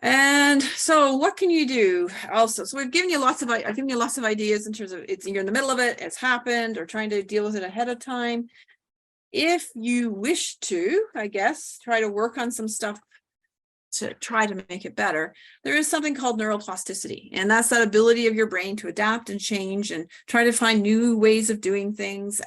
And so what can you do also? So we've given you lots of, I've given you lots of ideas in terms of it's, you're in the middle of it, it's happened, or trying to deal with it ahead of time. If you wish to, I guess, try to work on some stuff to try to make it better, there is something called neuroplasticity, and that's that ability of your brain to adapt and change and try to find new ways of doing things,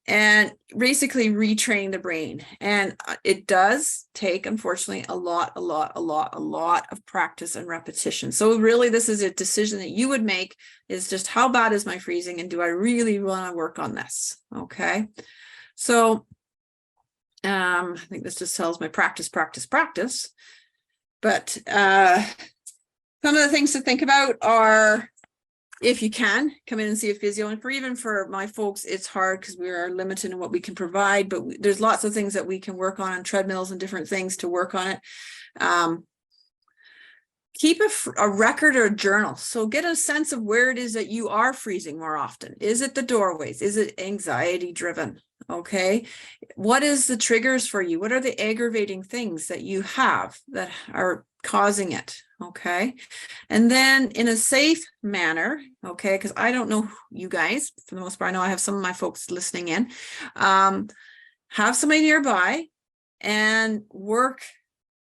and basically retrain the brain. And it does take, unfortunately, a lot of practice and repetition. So really, this is a decision that you would make, is just how bad is my freezing, and do I really want to work on this? Okay, so I think this just tells my practice. But some of the things to think about are, if you can, come in and see a physio. And even for my folks, it's hard because we are limited in what we can provide, but there's lots of things that we can work on treadmills and different things to work on it. Keep a record or a journal. So get a sense of where it is that you are freezing more often. Is it the doorways? Is it anxiety driven? Okay. What is the triggers for you? What are the aggravating things that you have that are causing it? Okay. And then in a safe manner, okay, because I don't know you guys, for the most part, I know I have some of my folks listening in, have somebody nearby and work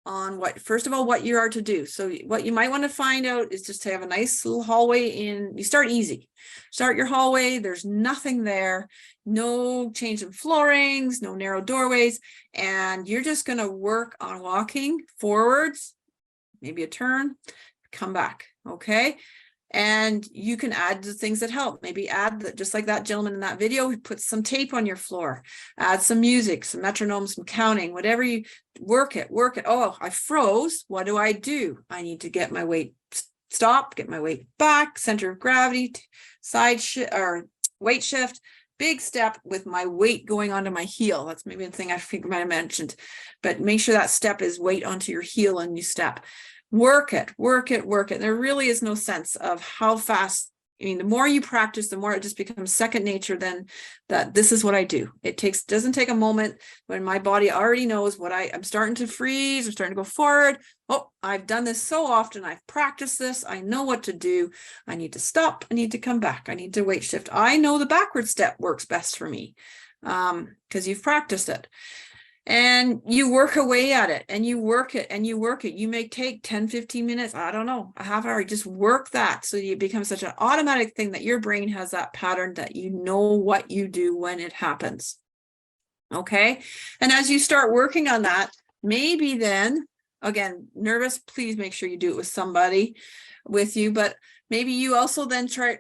on what, first of all, what you are to do. So what you might want to find out is just to have a nice little hallway in, you start easy, start your hallway. There's nothing there, no change in floorings, no narrow doorways. And you're just going to work on walking forwards, maybe a turn, come back. Okay. And you can add the things that help. Maybe add that, just like that gentleman in that video, put some tape on your floor, add some music, some metronome, some counting, whatever you work it. Oh, I froze. What do? I need to get my weight stop, get my weight back, center of gravity, side shift or weight shift, big step with my weight going onto my heel. That's maybe the thing I think I might have mentioned, but make sure that step is weight onto your heel and you step. Work it. There really is no sense of how fast. I mean, the more you practice, the more it just becomes second nature. Then that this is what I do. It doesn't take a moment when my body already knows what I'm starting to freeze. I'm starting to go forward. Oh, I've done this so often. I've practiced this. I know what to do. I need to stop. I need to come back. I need to weight shift. I know the backward step works best for me because you've practiced it. And you work away at it, and you work it, and you work it. You may take 10, 15 minutes, I don't know, a half hour, just work that. So you become such an automatic thing that your brain has that pattern that you know what you do when it happens. Okay. And as you start working on that, maybe then, again, nervous, please make sure you do it with somebody with you, but maybe you also then try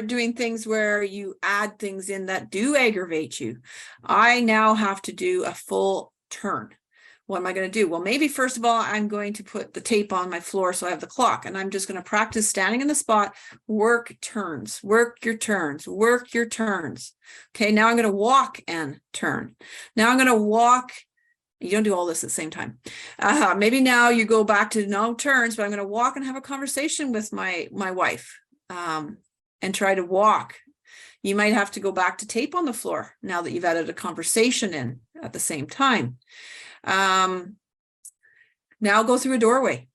doing things where you add things in that do aggravate you. I now have to do a full turn. What am I going to do? Well, maybe first of all, I'm going to put the tape on my floor so I have the clock, and I'm just going to practice standing in the spot, work turns, work your turns, work your turns. Okay, now I'm going to walk and turn. Now I'm going to walk. You don't do all this at the same time. Maybe now you go back to no turns, but I'm going to walk and have a conversation with my wife. And try to walk. You might have to go back to tape on the floor now that you've added a conversation in at the same time. Now go through a doorway.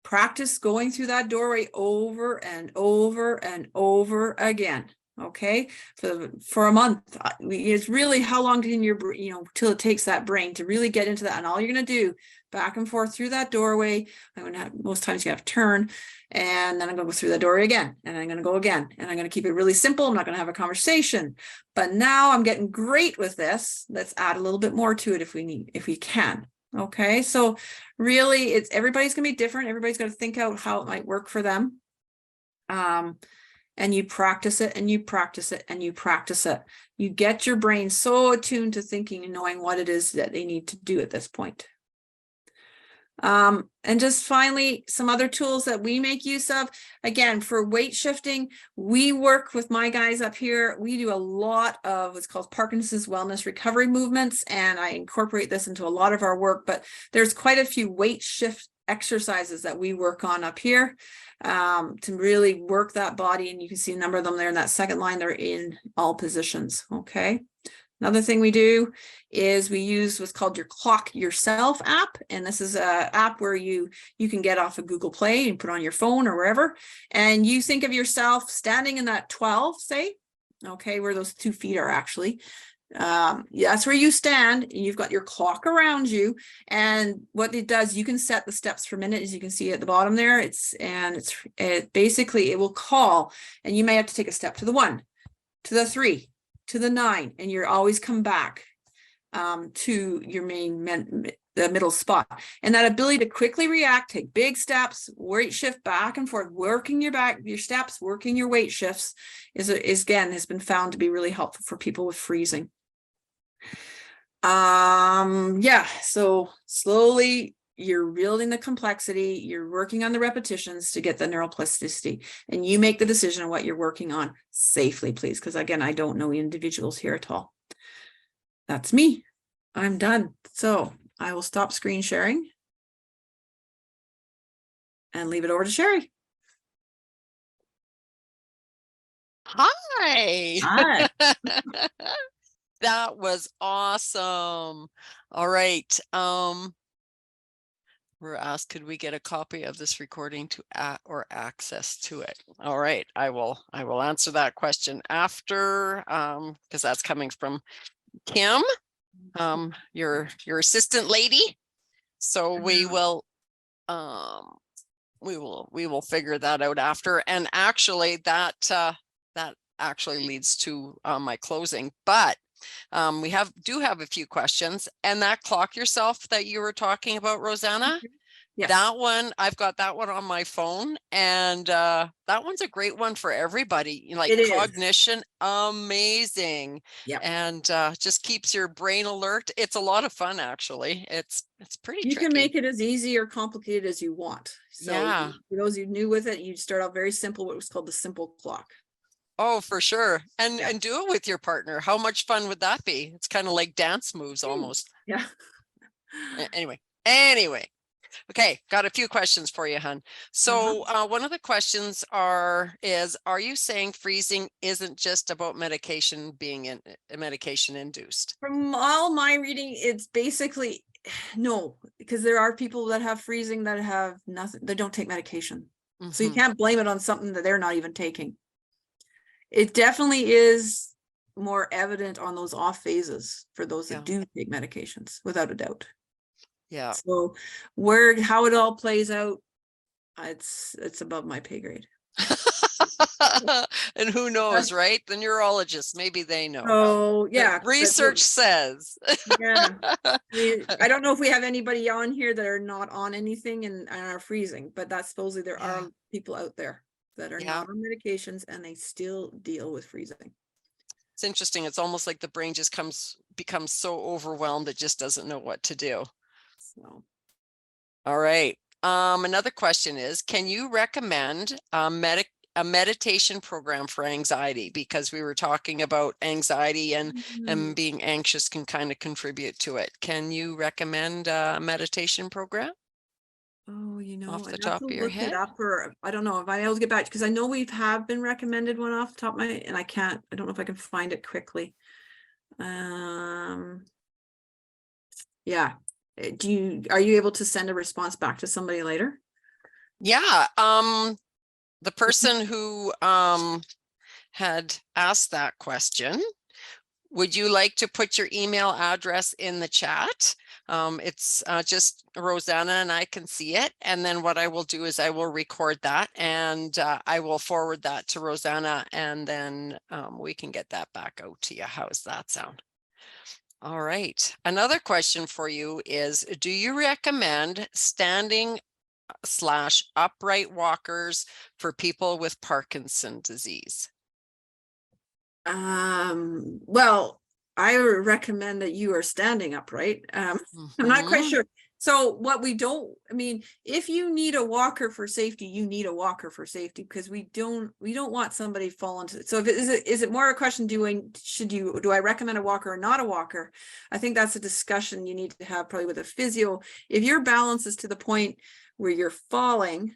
Practice going through that doorway over and over and over again. Okay, for a month. It's really how long can till it takes that brain to really get into that. And all you're going to do back and forth through that doorway. I'm going to have, most times you have to turn, and then I'm going to go through the doorway again, and I'm going to go again, and I'm going to keep it really simple. I'm not going to have a conversation, but now I'm getting great with this. Let's add a little bit more to it if we can. Okay, so really everybody's going to be different. Everybody's going to think out how it might work for them. And you practice it, and you practice it, and you practice it. You get your brain so attuned to thinking and knowing what it is that they need to do at this point. And just finally, some other tools that we make use of. Again, for weight shifting, we work with my guys up here. We do a lot of what's called Parkinsons Wellness recovery movements, and I incorporate this into a lot of our work, but there's quite a few weight shift exercises that we work on up here to really work that body. And you can see a number of them there in that second line. They're in all positions. Okay. Another thing we do is we use what's called your Clock Yourself app. And this is an app where you can get off of Google Play and put on your phone or wherever. And you think of yourself standing in that 12, say, okay, where those 2 feet are actually. That's where you stand, and you've got your clock around you, and what it does, you can set the steps per minute, as you can see at the bottom there. It basically will call, and you may have to take a step to the 1, to the 3, to the 9, and you're always come back to your the middle spot. And that ability to quickly react, take big steps, weight shift back and forth, working your steps, working your weight shifts is again has been found to be really helpful for people with freezing. So slowly you're building the complexity, you're working on the repetitions to get the neuroplasticity, and you make the decision on what you're working on safely, please, because again, I don't know individuals here at all. That's me. I'm done. So I will stop screen sharing and leave it over to Sherry. Hi. Hi. That was awesome. All right. We're asked, could we get a copy of this recording or access to it? All right, I will answer that question after, because that's coming from Kim, your assistant lady. So we will figure that out after. And actually that actually leads to my closing, but we do have a few questions. And that Clock Yourself that you were talking about, Rosanna, Yes. that one, I've got that one on my phone, and that one's a great one for everybody. Like cognition, amazing. Yep. And just keeps your brain alert. It's a lot of fun, actually. It's pretty tricky. You can make it as easy or complicated as you want. So yeah. For those who are new with it, you start out very simple, what was called the simple clock. Oh, for sure. And do it with your partner. How much fun would that be? It's kind of like dance moves almost. Yeah. Anyway. Okay, got a few questions for you, hon. So one of the questions is, are you saying freezing isn't just about medication being medication induced? From all my reading, it's basically no, because there are people that have freezing that have nothing, they don't take medication. So you can't blame it on something that they're not even taking. It definitely is more evident on those off phases for those Yeah. that do take medications, without a doubt. Yeah. So how it all plays out, it's above my pay grade. And who knows, right? The neurologists, maybe they know. Oh, yeah. Research says. Yeah. I mean, I don't know if we have anybody on here that are not on anything and are freezing, but that's supposedly there Yeah. are people out there that are Yeah. not on medications and they still deal with freezing. It's interesting. It's almost like the brain just becomes so overwhelmed it just doesn't know what to do. So, All right. Another question is, can you recommend a meditation program for anxiety? Because we were talking about anxiety and being anxious can kind of contribute to it. Can you recommend a meditation program? oh, Off the I'd have top to of your look it head? up, or I don't know if I'm able to get back, because I know we have been recommended one off the top of my, and I don't know if I can find it quickly. Yeah. Are you able to send a response back to somebody later? Yeah. The person who had asked that question, would you like to put your email address in the chat? It's just Rosanna and I can see it. And then what I will do is I will record that and I will forward that to Rosanna, and then we can get that back out to you. How does that sound? All right. Another question for you is, do you recommend standing / upright walkers for people with Parkinson's disease? Well, I would recommend that you are standing upright. I'm not quite Mhm. sure. So what we don't, I mean, if you need a walker for safety, you need a walker for safety, because we don't want somebody falling to. So if is it more a question, do I recommend a walker or not a walker? I think that's a discussion you need to have probably with a physio. If your balance is to the point where you're falling,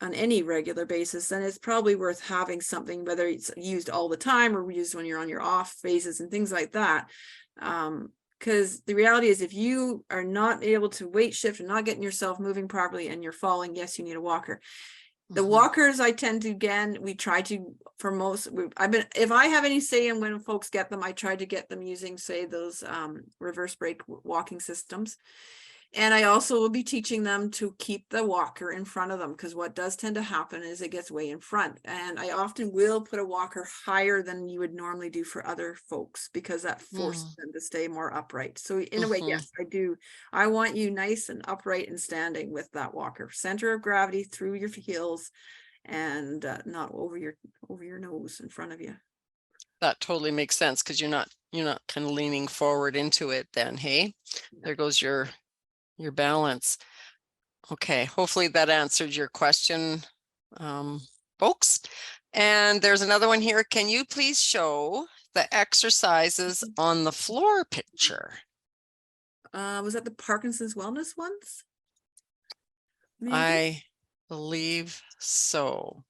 on any regular basis, then it's probably worth having something, whether it's used all the time or used when you're on your off phases and things like that. Because the reality is, if you are not able to weight shift and not getting yourself moving properly and you're falling, yes, you need a walker. The walkers, I tend to, again, we try to, for most, if I have any say in when folks get them, I try to get them using, say, those reverse brake walking systems. And I also will be teaching them to keep the walker in front of them, because what does tend to happen is it gets way in front. And I often will put a walker higher than you would normally do for other folks, because that forces them to stay more upright. So in a way, yes, I do. I want you nice and upright and standing with that walker. Center of gravity through your heels, and not over your nose in front of you. That totally makes sense, because you're not kind of leaning forward into it then. Hey, there goes your balance. Okay, hopefully that answered your question, folks. And there's another one here. Can you please show the exercises on the floor picture? Was that the Parkinsons Wellness ones? Maybe? I believe so.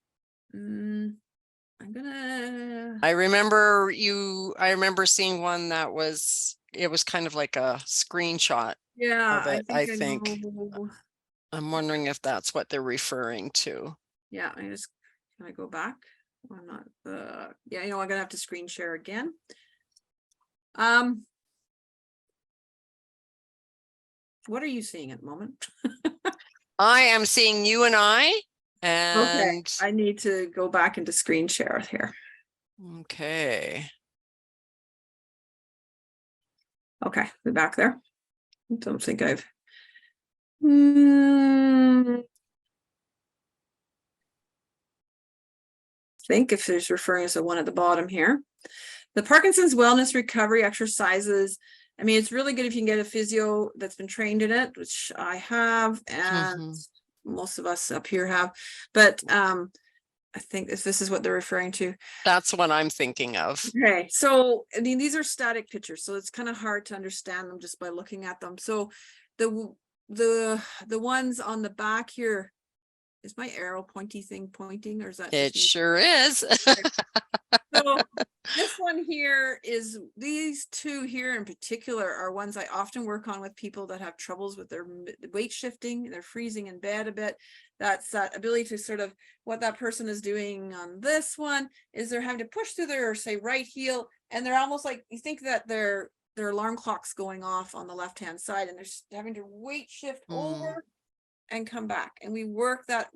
I'm gonna. I remember seeing one that it was kind of like a screenshot Yeah, of it, I think. know. I'm wondering if that's what they're referring to. Yeah, can I go back? I'm not, yeah, I'm gonna have to screen share again. What are you seeing at the moment? I am seeing you and I, and Okay, I need to go back into screen share here. Okay. Okay, we're back there. I don't think I've. Think if there's referring to one at the bottom here. The Parkinson's Wellness recovery exercises. I mean, it's really good if you can get a physio that's been trained in it, which I have, and most of us up here have. But I think if this is what they're referring to. That's what I'm thinking of. Okay, so I mean, these are static pictures, so it's kind of hard to understand them just by looking at them. So the ones on the back here, is my arrow pointy thing pointing, or is that It sure is. So this one here is, these two here in particular are ones I often work on with people that have troubles with their weight shifting. They're freezing in bed a bit. That's that ability to sort of, what that person is doing on this one is they're having to push through their, say, right heel, and they're almost like, you think that their alarm clock's going off on the left hand side, and they're having to weight shift over and come back. And we work that,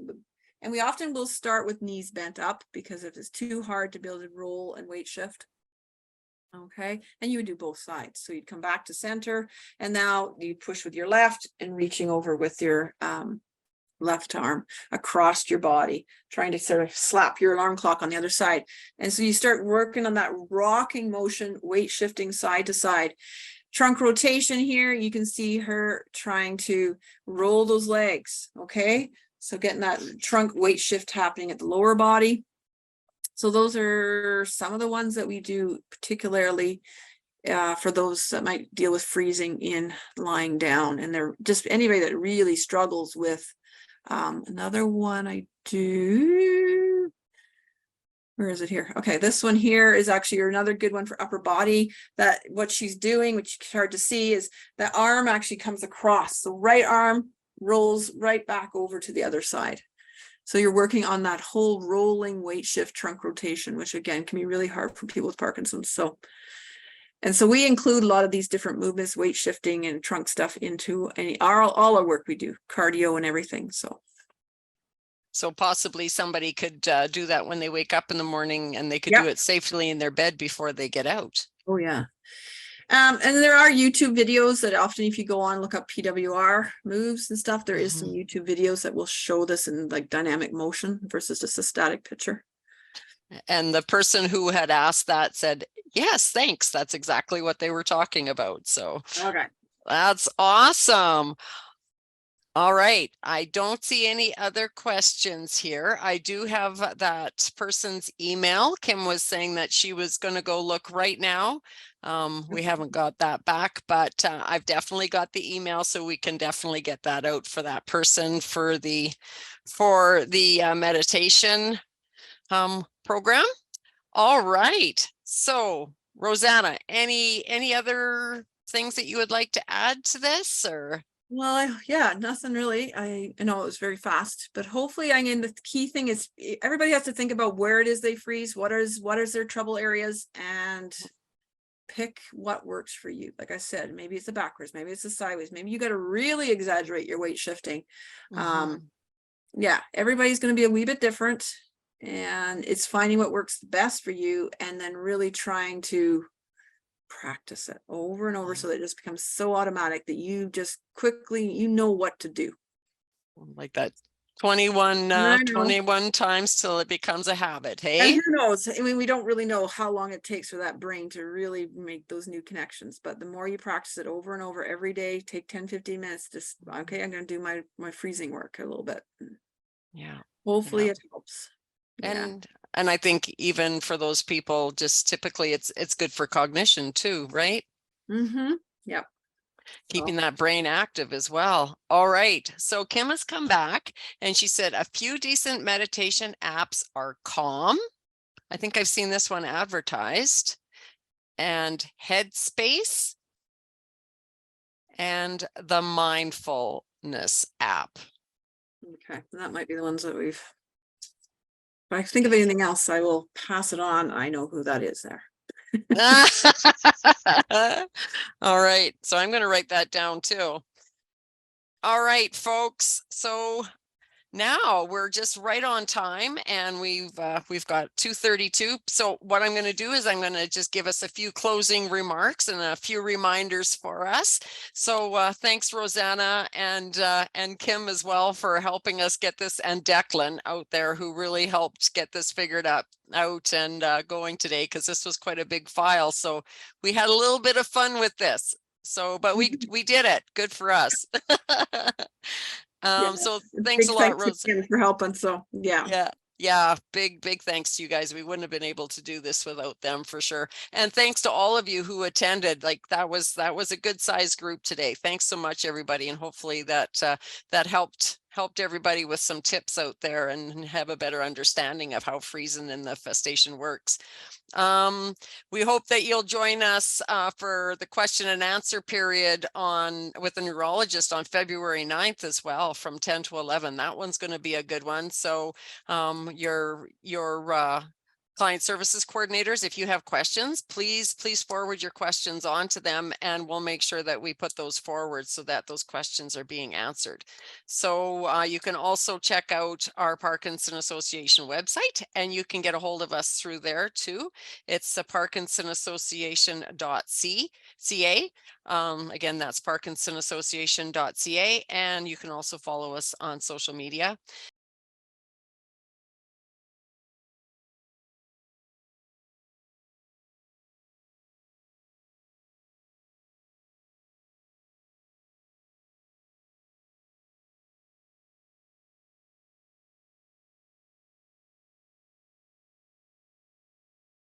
and we often will start with knees bent up, because if it's too hard to be able to roll and weight shift. Okay, and you would do both sides. So you'd come back to center, and now you push with your left and reaching over with your left arm across your body, trying to sort of slap your alarm clock on the other side. And so you start working on that rocking motion, weight shifting side to side. Trunk rotation here, you can see her trying to roll those legs. Okay, so getting that trunk weight shift happening at the lower body. So those are some of the ones that we do, particularly for those that might deal with freezing in lying down. And they're just anybody that really struggles with another one I do. Where is it here? Okay, this one here is actually another good one for upper body. That what she's doing, which is hard to see, is the arm actually comes across. The right arm rolls right back over to the other side. So you're working on that whole rolling weight shift trunk rotation, which again can be really hard for people with Parkinson's. So we include a lot of these different movements, weight shifting and trunk stuff into all our work we do, cardio and everything. So possibly somebody could do that when they wake up in the morning, and they could Yep. do it safely in their bed before they get out. Oh yeah. And there are YouTube videos that often, if you go on, look up PWR moves and stuff, there is some YouTube videos that will show this in like dynamic motion versus just a static picture. And the person who had asked that said, yes, thanks. That's exactly what they were talking about. So Okay. that's awesome. All right. I don't see any other questions here. I do have that person's email. Kim was saying that she was going to go look right now. We haven't got that back, but I've definitely got the email, so we can definitely get that out for that person for the meditation program. All right. So Rosanna, any other things that you would like to add to this, or? Well, yeah, nothing really. I know it was very fast, but hopefully, I mean, the key thing is everybody has to think about where it is they freeze, what is their trouble areas, and pick what works for you. Like I said, maybe it's the backwards, maybe it's the sideways, maybe you got to really exaggerate your weight shifting. Yeah, everybody's going to be a wee bit different, and it's finding what works best for you, and then really trying to practice it over and over so that it just becomes so automatic that you just quickly, you know what to do. Like that 21 times till it becomes a habit. Hey, and who knows? I mean, we don't really know how long it takes for that brain to really make those new connections, but the more you practice it over and over every day, take 10-15 minutes, just okay, I'm going to do my freezing work a little bit. Yeah, hopefully it helps. And I think even for those people, just typically it's good for cognition too, right? Yep. Keeping that brain active as well. All right. So Kim has come back and she said a few decent meditation apps are Calm. I think I've seen this one advertised, and Headspace, and the Mindfulness app. Okay, that might be the ones that we've. If I think of anything else, I will pass it on. I know who that is there. All right. So I'm going to write that down too. All right, folks. So now we're just right on time, and we've got 2:32. So what I'm going to do is I'm going to just give us a few closing remarks and a few reminders for us. So thanks, Rosanna and Kim as well for helping us get this, and Declan out there who really helped get this figured out and going today, because this was quite a big file. So we had a little bit of fun with this. So, but we did it. Good for us. So thanks a lot, Rose, for helping. So yeah, big thanks to you guys. We wouldn't have been able to do this without them for sure. And thanks to all of you who attended. Like that was a good size group today. Thanks so much, everybody, and hopefully that helped helped everybody with some tips out there and have a better understanding of how freezing and the festation works. We hope that you'll join us for the question and answer period with the neurologist on February 9th as well, from 10 to 11. That one's going to be a good one. So your client services coordinators, if you have questions, please forward your questions on to them, and we'll make sure that we put those forward so that those questions are being answered. So you can also check out our Parkinson Association website, and you can get a hold of us through there too. It's the parkinsonassociation.ca. Again, that's parkinsonassociation.ca, and you can also follow us on social media.